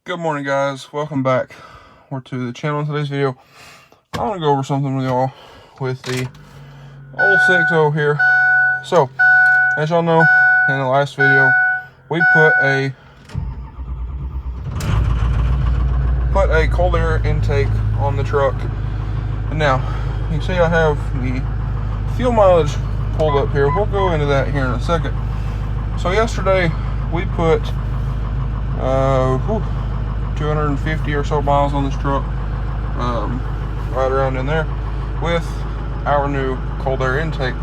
Good morning, guys. Welcome back to the channel. In today's video, I want to go over something with y'all with the old 6.0 here. So, as y'all know, in the last video, we put a cold air intake on the truck. And now, you see I have the fuel mileage pulled up here. We'll go into that here in a second. So yesterday, we put 250 or so miles on this truck, right around in there, with our new cold air intake.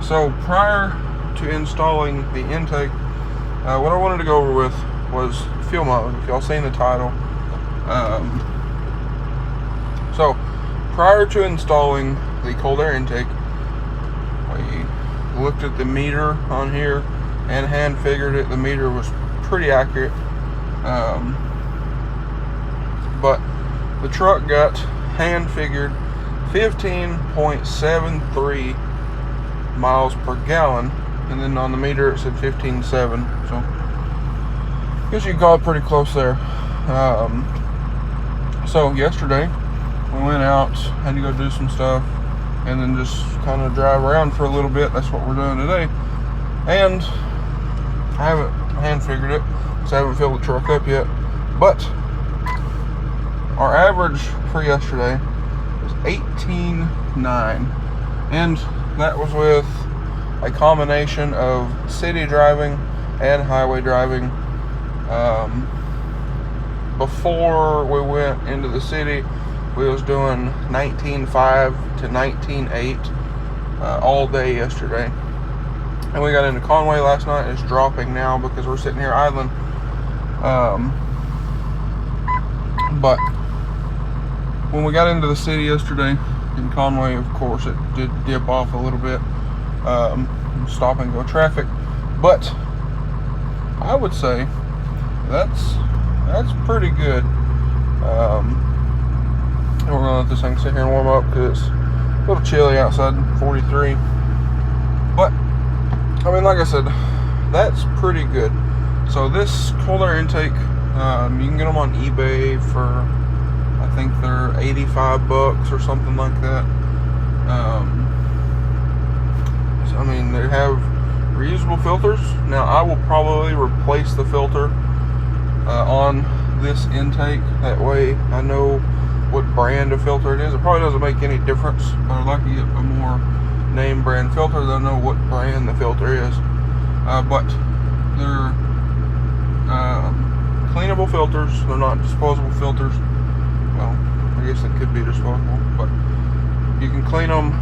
So prior to installing the intake, what I wanted to go over with was fuel mileage. If y'all seen the title, so prior to installing the cold air intake, we looked at the meter on here and hand figured it. The meter was pretty accurate. But the truck got hand figured 15.73 miles per gallon, and then on the meter it said 15.7. So I guess you can call it pretty close there. So yesterday we went out, had to go do some stuff, and then just kind of drive around for a little bit. That's what we're doing today. And I haven't hand figured it, so I haven't filled the truck up yet. But our average for yesterday was 18.9, and that was with a combination of city driving and highway driving. Before we went into the city, we was doing 19.5 to 19.8 all day yesterday. And we got into Conway last night. It's dropping now because we're sitting here idling. But when we got into the city yesterday in Conway, of course, it did dip off a little bit, stop and go traffic. But I would say that's pretty good. And we're gonna let this thing sit here and warm up because it's a little chilly outside, 43. But I mean, like I said, that's pretty good. So this cold air intake, you can get them on eBay for, I think they're $85 or something like that. So, I mean, they have reusable filters. Now, I will probably replace the filter on this intake. That way, I know what brand of filter it is. It probably doesn't make any difference, but I'd like to get a more name brand filter. They'll know what brand the filter is. But they're cleanable filters. They're not disposable filters. Well, I guess they could be disposable, but you can clean them,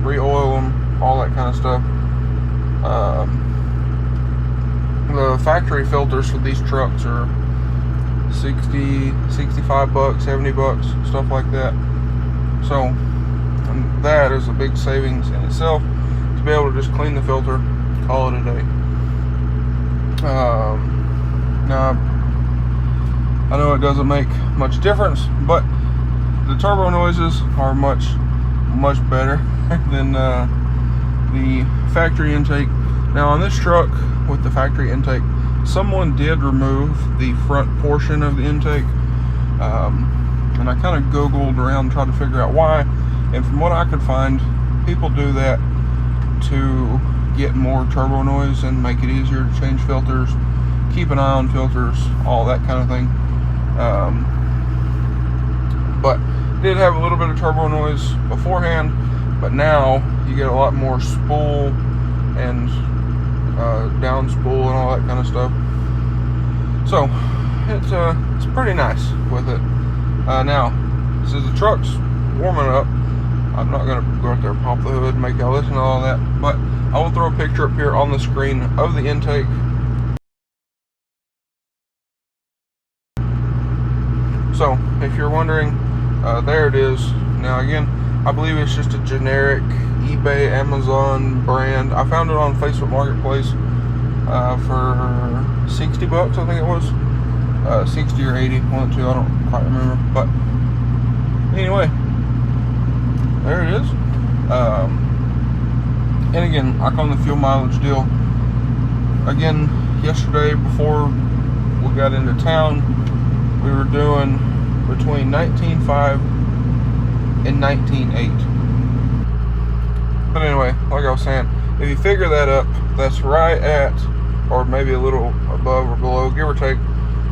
re-oil them, all that kind of stuff. The factory filters for these trucks are $60, $65, $70, stuff like that. So, and that is a big savings in itself, to be able to just clean the filter, call it a day. Now, I know it doesn't make much difference, but the turbo noises are much better than the factory intake. Now on this truck with the factory intake, someone did remove the front portion of the intake, and I kind of googled around and tried to figure out why. And from what I could find, people do that to get more turbo noise and make it easier to change filters, keep an eye on filters, all that kind of thing. But did have a little bit of turbo noise beforehand, but now you get a lot more spool and down spool and all that kind of stuff. So it's pretty nice with it. Now, since the truck's warming up, I'm not gonna go out there and pop the hood and make y'all listen to all that, but I will throw a picture up here on the screen of the intake. So, if you're wondering, there it is. Now again, I believe it's just a generic eBay, Amazon brand. I found it on Facebook Marketplace for $60, I think it was. 60 or 80, one of the two, I don't quite remember. But anyway, there it is. And again, like on the fuel mileage deal, again, yesterday before we got into town, we we were doing between 19.5 and 19.8. But anyway, like I was saying, if you figure that up, that's right at, or maybe a little above or below, give or take,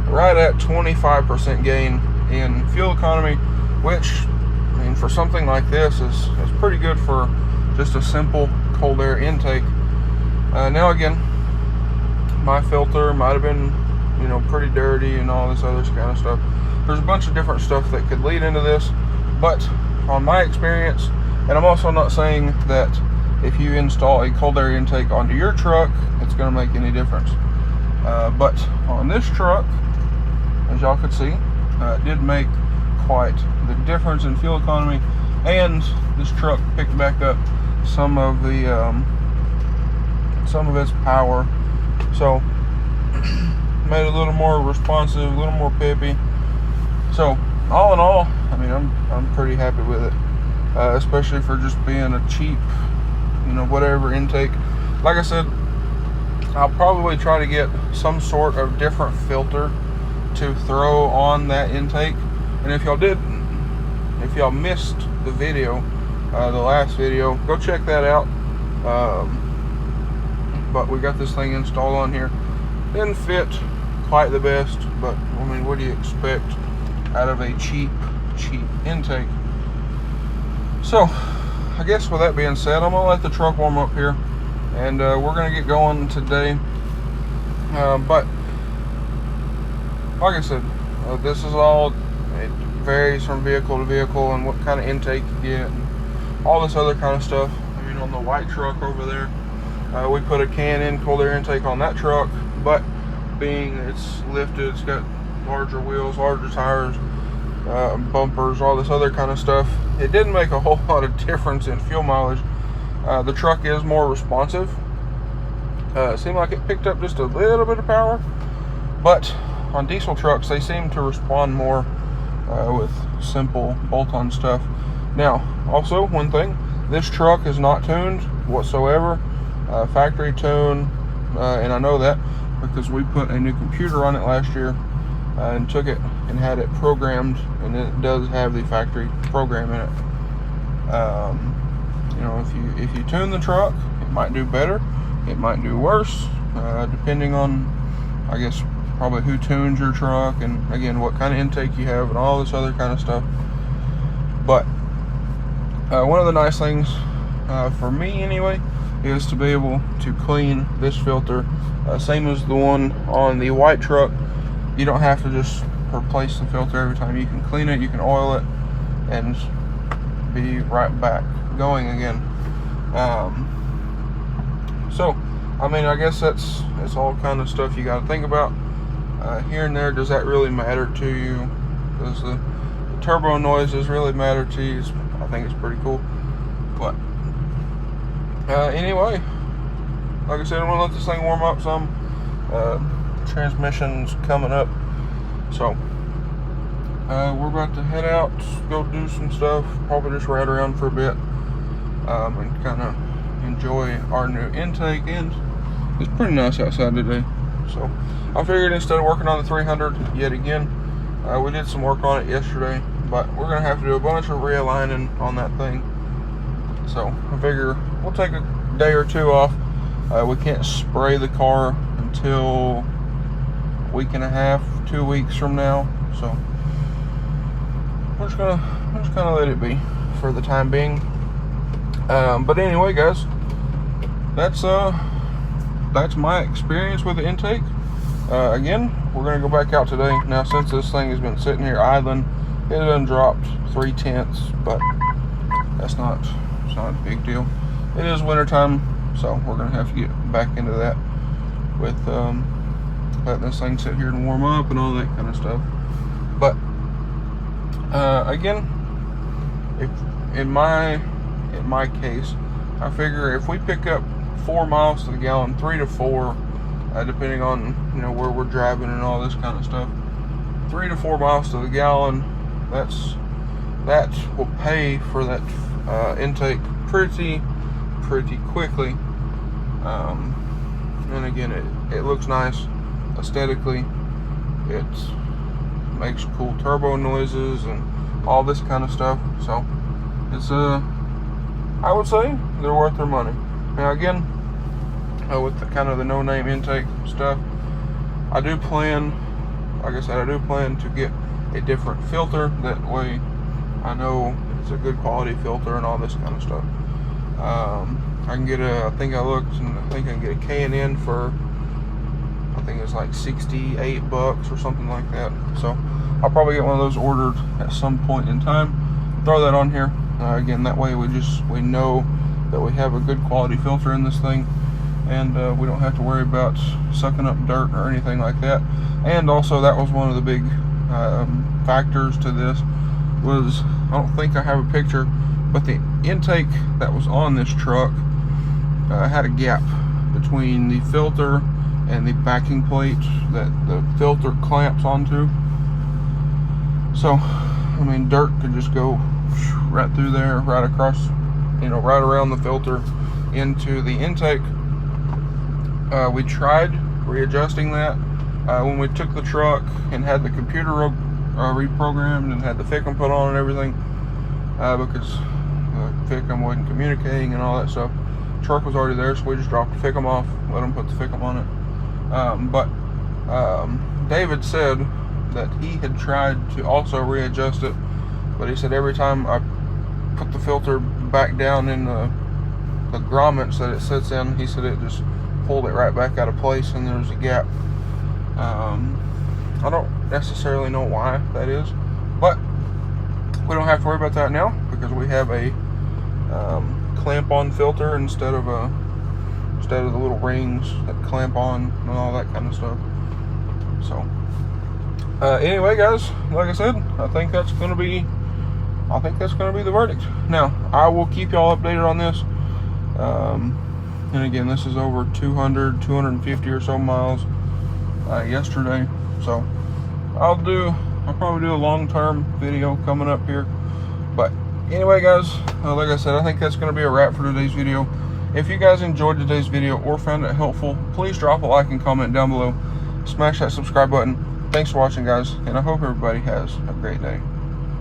right at 25% gain in fuel economy, which, I mean, for something like this is pretty good for just a simple cold air intake. Now again, my filter might have been, you know, pretty dirty and all this other kind of stuff. There's a bunch of different stuff that could lead into this, but on my experience, and I'm also not saying that if you install a cold air intake onto your truck, it's going to make any difference. But on this truck, as y'all could see, it did make quite the difference in fuel economy, and this truck picked back up some of its power, so made it a little more responsive, a little more peppy. So all in all, I mean, I'm pretty happy with it, especially for just being a cheap, you know, whatever intake. Like I said, I'll probably try to get some sort of different filter to throw on that intake. And if y'all missed the video, the last video, go check that out. But we got this thing installed on here. Didn't fit quite the best, but I mean, what do you expect out of a cheap intake? So I guess with that being said, I'm gonna let the truck warm up here, and we're gonna get going today. But like I said, this is all, it varies from vehicle to vehicle and what kind of intake you get and all this other kind of stuff. I mean, on the white truck over there, we put a Can-Am cold air intake on that truck, but being it's lifted, it's got larger wheels, larger tires, bumpers, all this other kind of stuff, it didn't make a whole lot of difference in fuel mileage. The truck is more responsive. It seemed like it picked up just a little bit of power, but on diesel trucks they seem to respond more with simple bolt-on stuff. Now, also one thing, this truck is not tuned whatsoever, factory tune, and I know that because we put a new computer on it last year and took it and had it programmed, and it does have the factory program in it. You know, if you tune the truck, it might do better, it might do worse, depending on, I guess, probably who tunes your truck, and again, what kind of intake you have, and all this other kind of stuff. But one of the nice things for me anyway is to be able to clean this filter, same as the one on the white truck. You don't have to just replace the filter every time. You can clean it, you can oil it, and be right back going again. So I mean, I guess it's all kind of stuff you got to think about here and there. Does that really matter to you? Does the turbo noises really matter to you? I think it's pretty cool. But anyway, like I said, I'm gonna let this thing warm up some. Transmission's coming up, so we're about to head out, go do some stuff, probably just ride around for a bit, and kind of enjoy our new intake. And it's pretty nice outside today, so I figured instead of working on the 300 yet again, we did some work on it yesterday, but we're gonna have to do a bunch of realigning on that thing. So I figure we'll take a day or two off. We can't spray the car until a week and a half, 2 weeks from now, so we're just gonna let it be for the time being. But anyway, guys, that's my experience with the intake. Again, we're gonna go back out today. Now, since this thing has been sitting here idling, it done dropped 0.3, but it's not a big deal. It is winter time, so we're gonna have to get back into that with letting this thing sit here and warm up and all that kind of stuff. But again, if in my case, I figure if we pick up 4 miles to the gallon, 3 to 4, depending on, you know, where we're driving and all this kind of stuff, 3 to 4 miles to the gallon, that will pay for that intake pretty quickly. And again, it looks nice aesthetically. It's makes cool turbo noises and all this kind of stuff. So it's I would say they're worth their money. Now again, with the kind of the no-name intake stuff, I do plan, like I said, I do plan to get a different filter. That way I know it's a good quality filter and all this kind of stuff. I can get I think I looked and I think I can get a K&N for, I think it's like $68 or something like that. So I'll probably get one of those ordered at some point in time. Throw that on here. Again, that way we know that we have a good quality filter in this thing, and we don't have to worry about sucking up dirt or anything like that. And also, that was one of the big factors to this, was, I don't think I have a picture, but the intake that was on this truck had a gap between the filter and the backing plate that the filter clamps onto. So, I mean, dirt could just go right through there, right across, right around the filter into the intake. We tried readjusting that when we took the truck and had the computer reprogrammed and had the FICM put on and everything, because FICM wasn't communicating and all that stuff. The truck was already there, so we just dropped the FICM off, let them put the FICM on it. But David said that he had tried to also readjust it, but he said every time I put the filter back down in the grommets that it sits in, he said it just pulled it right back out of place and there's a gap. I don't necessarily know why that is, but we don't have to worry about that now because we have a clamp-on filter instead of the little rings that clamp on and all that kind of stuff. So anyway, guys, like I said, I think that's going to be the verdict. Now, I will keep y'all updated on this. And again, this is over 250 or so miles yesterday. So I'll probably do a long-term video coming up here. But anyway, guys, like I said, I think that's going to be a wrap for today's video. If you guys enjoyed today's video or found it helpful, please drop a like and comment down below. Smash that subscribe button. Thanks for watching, guys, and I hope everybody has a great day.